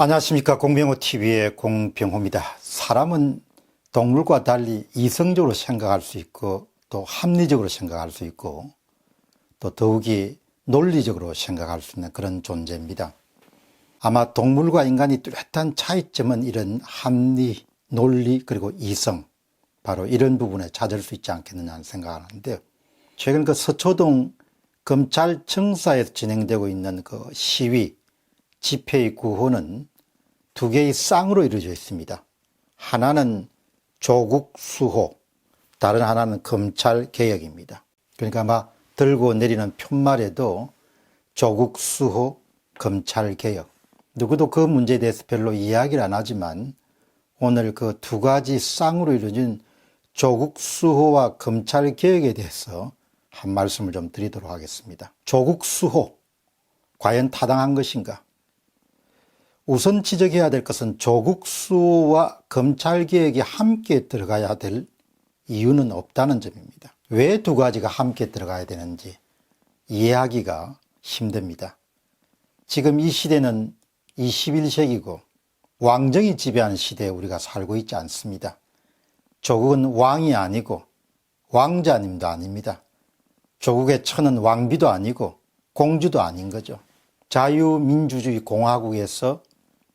안녕하십니까. 공병호TV의 공병호입니다. 사람은 동물과 달리 이성적으로 생각할 수 있고 또 합리적으로 생각할 수 있고 또 더욱이 논리적으로 생각할 수 있는 그런 존재입니다. 아마 동물과 인간이 뚜렷한 차이점은 이런 합리, 논리 그리고 이성, 바로 이런 부분에 찾을 수 있지 않겠느냐 하는 생각을 하는데요. 최근 그 서초동 검찰청사에서 진행되고 있는 그 시위, 집회의 구호는 두 개의 쌍으로 이루어져 있습니다. 하나는 조국 수호, 다른 하나는 검찰 개혁입니다. 그러니까 막 들고 내리는 푯말에도 조국 수호, 검찰 개혁. 누구도 그 문제에 대해서 별로 이야기를 안 하지만 오늘 그 두 가지 쌍으로 이루어진 조국 수호와 검찰 개혁에 대해서 한 말씀을 좀 드리도록 하겠습니다. 조국 수호, 과연 타당한 것인가? 우선 지적해야 될 것은 조국 수호와 검찰 개혁이 함께 들어가야 될 이유는 없다는 점입니다. 왜 두 가지가 함께 들어가야 되는지 이해하기가 힘듭니다. 지금 이 시대는 21세기고 왕정이 지배하는 시대에 우리가 살고 있지 않습니다. 조국은 왕이 아니고 왕자님도 아닙니다. 조국의 처는 왕비도 아니고 공주도 아닌 거죠. 자유민주주의 공화국에서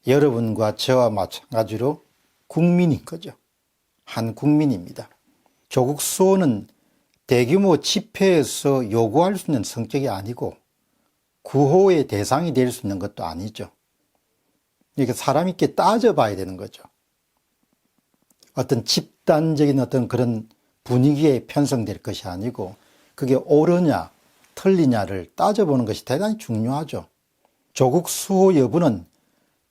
여러분과 저와 마찬가지로 국민인 거죠. 한 국민입니다. 조국 수호는 대규모 집회에서 요구할 수 있는 성격이 아니고 구호의 대상이 될 수 있는 것도 아니죠. 이렇게 사람 있게 따져봐야 되는 거죠. 어떤 집단적인 어떤 그런 분위기에 편성될 것이 아니고 그게 옳으냐 틀리냐를 따져보는 것이 대단히 중요하죠. 조국 수호 여부는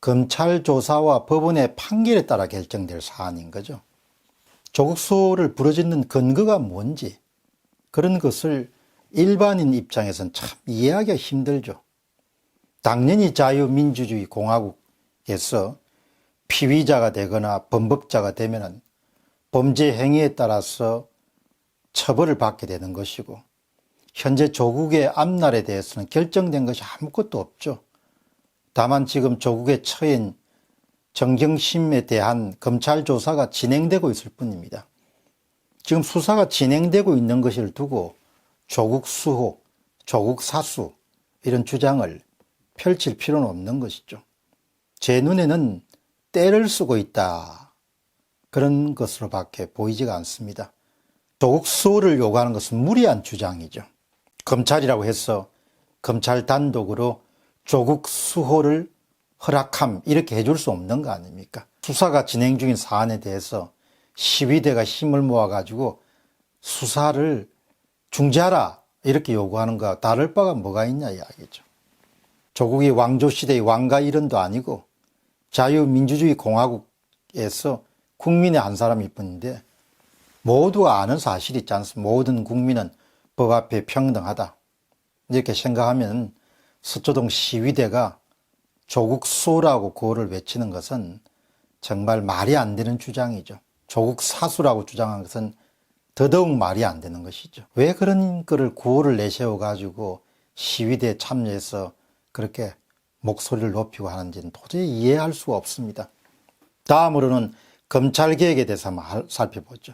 검찰 조사와 법원의 판결에 따라 결정될 사안인 거죠. 조국 수호를 부르짖는 근거가 뭔지 그런 것을 일반인 입장에서는 참 이해하기가 힘들죠. 당연히 자유민주주의 공화국에서 피의자가 되거나 범법자가 되면은 범죄 행위에 따라서 처벌을 받게 되는 것이고 현재 조국의 앞날에 대해서는 결정된 것이 아무것도 없죠. 다만 지금 조국에 처인 정경심에 대한 검찰 조사가 진행되고 있을 뿐입니다. 지금 수사가 진행되고 있는 것을 두고 조국 수호, 조국 사수 이런 주장을 펼칠 필요는 없는 것이죠. 제 눈에는 때를 쓰고 있다. 그런 것으로밖에 보이지가 않습니다. 조국 수호를 요구하는 것은 무리한 주장이죠. 검찰이라고 해서 검찰 단독으로 조국 수호를 허락함 이렇게 해줄 수 없는 거 아닙니까? 수사가 진행 중인 사안에 대해서 시위대가 힘을 모아가지고 수사를 중지하라 이렇게 요구하는 거와 다를 바가 뭐가 있냐 이야기죠. 조국이 왕조시대의 왕가 일원도 아니고 자유민주주의 공화국에서 국민의 한 사람일 뿐인데 모두가 아는 사실이 있지 않습니까? 모든 국민은 법 앞에 평등하다 이렇게 생각하면 서초동 시위대가 조국 수호라고 구호를 외치는 것은 정말 말이 안 되는 주장이죠. 조국 사수라고 주장한 것은 더더욱 말이 안 되는 것이죠. 왜 그런 거를 구호를 내세워가지고 시위대에 참여해서 그렇게 목소리를 높이고 하는지는 도저히 이해할 수가 없습니다. 다음으로는 검찰개혁에 대해서 한번 살펴보죠.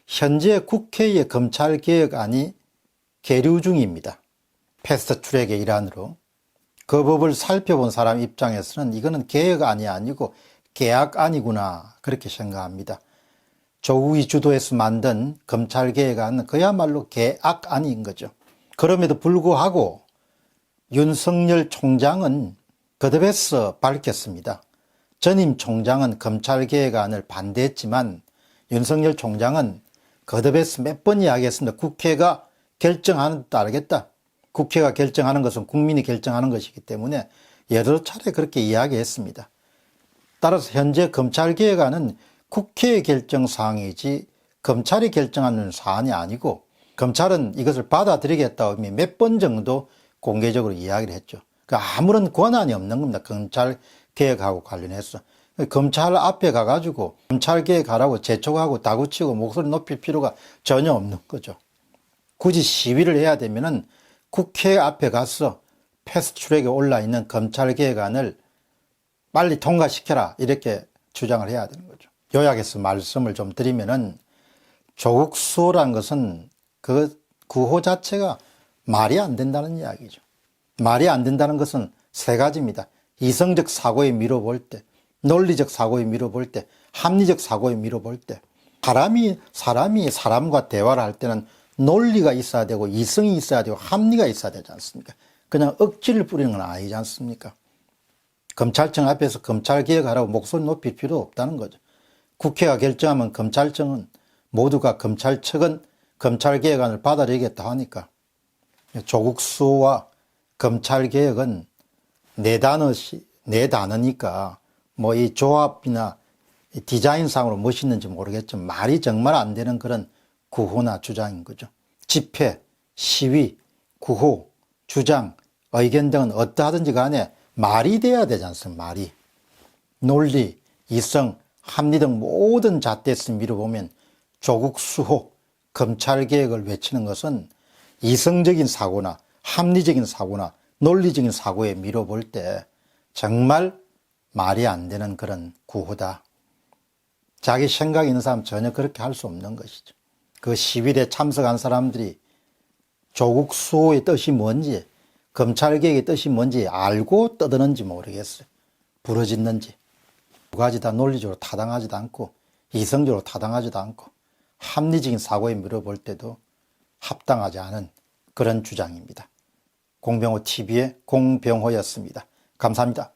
현재 국회의 검찰개혁안이 계류 중입니다. 패스트 트랙의 일환으로 그 법을 살펴본 사람 입장에서는 이거는 개혁안이 아니고 계약안이구나 그렇게 생각합니다. 조국이 주도해서 만든 검찰개혁안은 그야말로 계약안인 거죠. 그럼에도 불구하고 윤석열 총장은 거듭해서 밝혔습니다. 전임 총장은 검찰개혁안을 반대했지만 윤석열 총장은 거듭해서 몇 번 이야기했습니다. 국회가 결정하는 데 따르겠다. 국회가 결정하는 것은 국민이 결정하는 것이기 때문에 여러 차례 그렇게 이야기했습니다. 따라서 현재 검찰개혁안은 국회의 결정 사항이지 검찰이 결정하는 사안이 아니고 검찰은 이것을 받아들이겠다고 몇 번 정도 공개적으로 이야기를 했죠. 아무런 권한이 없는 겁니다. 검찰개혁하고 관련해서. 검찰 앞에 가가지고 검찰개혁하라고 재촉하고 다구치고 목소리 높일 필요가 전혀 없는 거죠. 굳이 시위를 해야 되면은 국회 앞에 가서 패스트트랙에 올라 있는 검찰개혁안을 빨리 통과시켜라 이렇게 주장을 해야 되는 거죠. 요약해서 말씀을 좀 드리면은 조국 수호라는 것은 그 구호 자체가 말이 안 된다는 이야기죠. 말이 안 된다는 것은 세 가지입니다. 이성적 사고에 미뤄볼 때, 논리적 사고에 미뤄볼 때, 합리적 사고에 미뤄볼 때. 사람이 사람과 대화를 할 때는 논리가 있어야 되고 이성이 있어야 되고 합리가 있어야 되지 않습니까? 그냥 억지를 뿌리는 건 아니지 않습니까? 검찰청 앞에서 검찰개혁하라고 목소리 높일 필요 없다는 거죠. 국회가 결정하면 검찰청은 모두가 검찰청은 검찰개혁안을 받아들이겠다 하니까 조국 수호와 검찰개혁은 네 단어니까 뭐 이 조합이나 디자인상으로 멋있는지 모르겠지만 말이 정말 안 되는 그런 구호나 주장인 거죠. 집회, 시위, 구호, 주장, 의견 등은 어떠하든지 간에 말이 돼야 되지 않습니까? 말이. 논리, 이성, 합리 등 모든 잣대에서 밀어보면 조국 수호, 검찰개혁을 외치는 것은 이성적인 사고나 합리적인 사고나 논리적인 사고에 밀어볼 때 정말 말이 안 되는 그런 구호다. 자기 생각이 있는 사람 전혀 그렇게 할 수 없는 것이죠. 그 시위에 참석한 사람들이 조국 수호의 뜻이 뭔지, 검찰개혁의 뜻이 뭔지 알고 떠드는지 모르겠어요. 부러졌는지. 두 가지 다 논리적으로 타당하지도 않고 이성적으로 타당하지도 않고 합리적인 사고에 밀어볼 때도 합당하지 않은 그런 주장입니다. 공병호 TV의 공병호였습니다. 감사합니다.